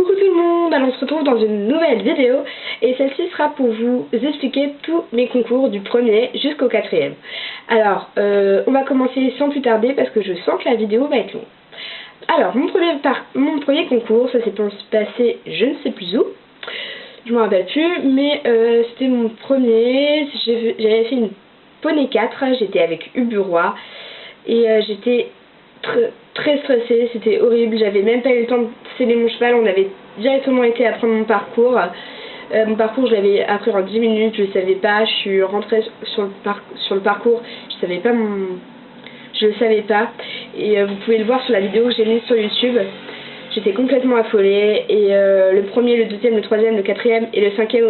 Coucou tout le monde, alors on se retrouve dans une nouvelle vidéo et celle-ci sera pour vous expliquer tous mes concours du premier jusqu'au quatrième. Alors, on va commencer sans plus tarder parce que je sens que la vidéo va être longue. Alors, mon premier concours, ça s'est passé je ne sais plus où, je m'en rappelle plus, mais c'était mon premier, j'avais fait une poney 4, j'étais avec Uburoy et j'étais très stressée, c'était horrible, j'avais même pas eu le temps de sceller mon cheval, on avait directement été apprendre mon parcours. Mon parcours je l'avais appris en 10 minutes, je le savais pas, je suis rentrée sur le parcours, je le savais pas et vous pouvez le voir sur la vidéo que j'ai mise sur YouTube. J'étais complètement affolée et le premier, le deuxième, le troisième, le quatrième et le cinquième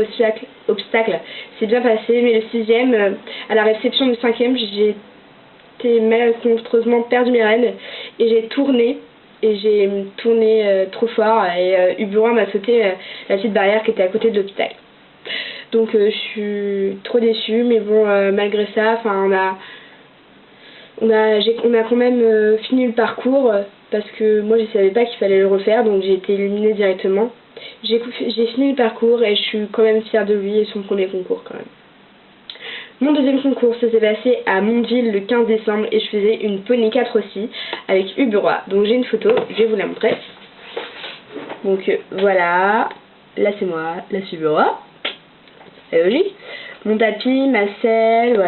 obstacle s'est bien passé, mais le sixième, à la réception du cinquième, j'ai malencontreusement perdu mes rênes et j'ai tourné trop fort et Uburoy m'a sauté la petite barrière qui était à côté de l'obstacle. Donc je suis trop déçue, mais bon, malgré ça, enfin on a quand même fini le parcours parce que moi je savais pas qu'il fallait le refaire, donc j'ai été éliminée directement. J'ai fini le parcours et je suis quand même fière de lui et son premier concours quand même. Mon deuxième concours, ça s'est passé à Mondeville le 15 décembre et je faisais une poney 4 aussi avec Uburoy. Donc j'ai une photo, je vais vous la montrer. Donc voilà, là c'est moi, là c'est Uburoy. C'est logique. Mon tapis, ma selle,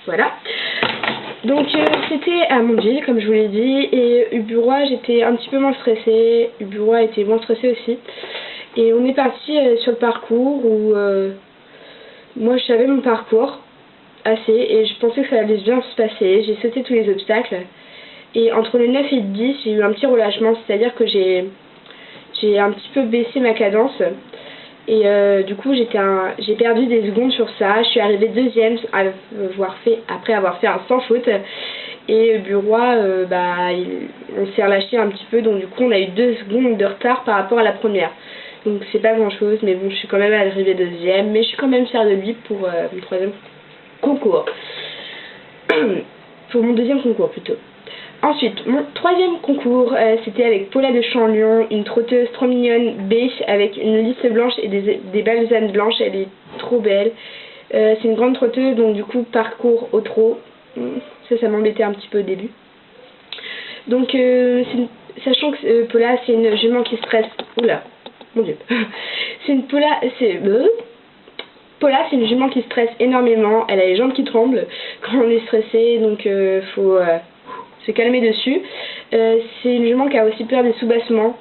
voilà. Donc c'était à Mondeville comme je vous l'ai dit et Uburoy, j'étais un petit peu moins stressée, Uburoy était moins stressée aussi. Et on est parti sur le parcours où moi je savais mon parcours assez et je pensais que ça allait bien se passer. J'ai sauté tous les obstacles et entre le 9 et le 10 j'ai eu un petit relâchement, c'est à dire que j'ai un petit peu baissé ma cadence et du coup j'ai perdu des secondes sur ça. Je suis arrivée deuxième après avoir fait un sans faute et Uburoy on s'est relâché un petit peu, donc du coup on a eu 2 secondes de retard par rapport à la première. Donc c'est pas grand chose, mais bon, je suis quand même arrivée deuxième, mais je suis quand même fière de lui pour mon troisième concours. Pour mon deuxième concours plutôt. Ensuite, mon troisième concours, c'était avec Paula de Champ-Lyon, une trotteuse trop mignonne beige avec une lisse blanche et des balsanes blanches, elle est trop belle. C'est une grande trotteuse, donc du coup parcours au trot, ça m'embêtait un petit peu au début. Donc sachant que Paula c'est une jument qui stresse, oula. Mon Dieu. Paula, c'est une jument qui stresse énormément. Elle a les jambes qui tremblent quand on est stressé, donc faut se calmer dessus. C'est une jument qui a aussi peur des soubassements.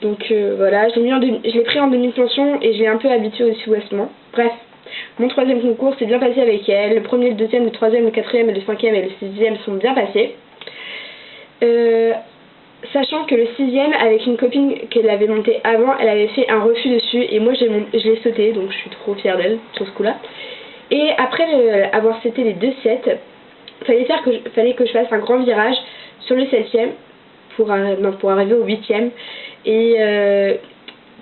Donc voilà, je l'ai pris en demi-pension et je l'ai un peu habituée aux soubassements. Bref, mon troisième concours s'est bien passé avec elle. Le premier, le deuxième, le troisième, le quatrième, le cinquième et le sixième sont bien passés. Sachant que le sixième, avec une copine qu'elle avait monté avant, elle avait fait un refus dessus et moi je l'ai sauté, donc je suis trop fière d'elle sur ce coup là. Et après avoir sauté les 2 sets, fallait que je fasse un grand virage sur le 7ème pour arriver au 8ème. Et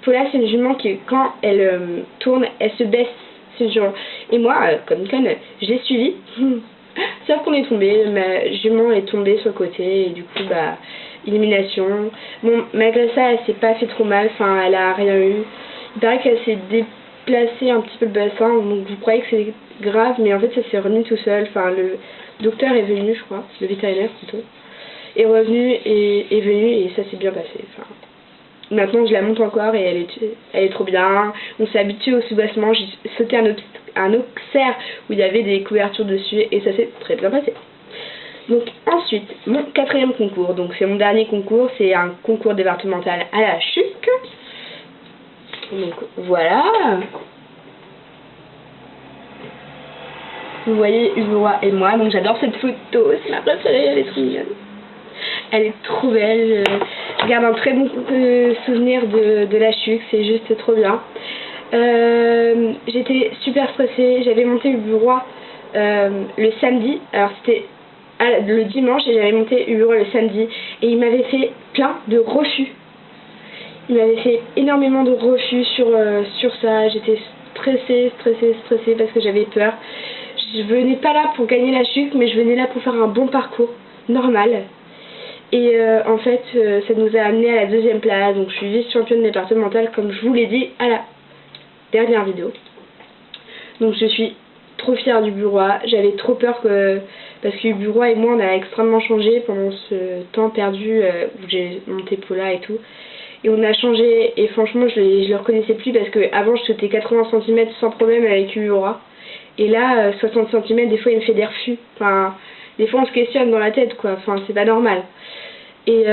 Paula c'est une jument qui quand elle tourne, elle se baisse, c'est une jument. Et moi, comme une conne, je l'ai suivie, sauf qu'on est tombé, ma jument est tombée sur le côté et du coup élimination. Bon, malgré ça, elle s'est pas fait trop mal, enfin, elle a rien eu. Il paraît qu'elle s'est déplacée un petit peu le bassin, donc vous croyez que c'est grave, mais en fait, ça s'est remis tout seul. Enfin, le docteur est venu, je crois, le vétérinaire plutôt, est revenu et est venu et ça s'est bien passé. Enfin, maintenant, je la monte encore et elle est trop bien. On s'est habitué au soubassement. J'ai sauté un auxerre où il y avait des couvertures dessus et ça s'est très bien passé. Donc ensuite, mon quatrième concours, donc c'est mon dernier concours, c'est un concours départemental à la Chuc. Donc voilà. Vous voyez Uburoy et moi, donc j'adore cette photo, c'est ma préférée, elle est trop mignonne. Elle est trop belle, je garde un très bon souvenir de la Chuc, c'est juste trop bien. J'étais super stressée, j'avais monté Uburoy le samedi, alors c'était le dimanche et j'avais monté Uburoy le samedi et il m'avait fait plein de refus. Il m'avait fait énormément de refus sur ça. J'étais stressée parce que j'avais peur. Je venais pas là pour gagner la chute, mais je venais là pour faire un bon parcours normal. Et en fait, ça nous a amené à la 2e place. Donc je suis vice-championne départementale, comme je vous l'ai dit à la dernière vidéo. Donc je suis trop fière du Burois. J'avais trop peur parce que Burois et moi on a extrêmement changé pendant ce temps perdu où j'ai monté Paula et tout. Et on a changé et franchement je le reconnaissais plus parce que avant je sautais 80 cm sans problème avec Burois. Et là 60 cm des fois il me fait des refus. Enfin des fois on se questionne dans la tête quoi. Enfin c'est pas normal. Et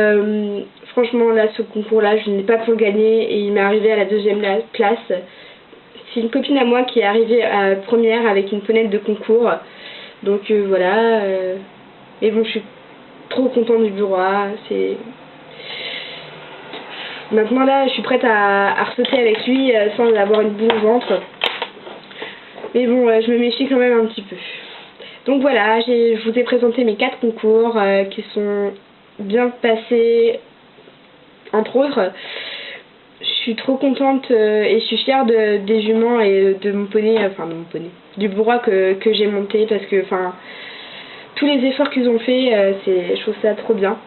franchement là ce concours là je n'ai pas pu le gagner et il m'est arrivé à la 2e place. C'est une copine à moi qui est arrivée à première avec une ponette de concours. Donc voilà. Et bon, je suis trop contente du Burois. Maintenant là, je suis prête à ressauter avec lui sans avoir une boule au ventre. Mais bon, je me méfie quand même un petit peu. Donc voilà, je vous ai présenté mes 4 concours qui sont bien passés, entre autres. Je suis trop contente et je suis fière des juments et de mon poney, du Burois que j'ai monté parce que tous les efforts qu'ils ont fait, je trouve ça trop bien.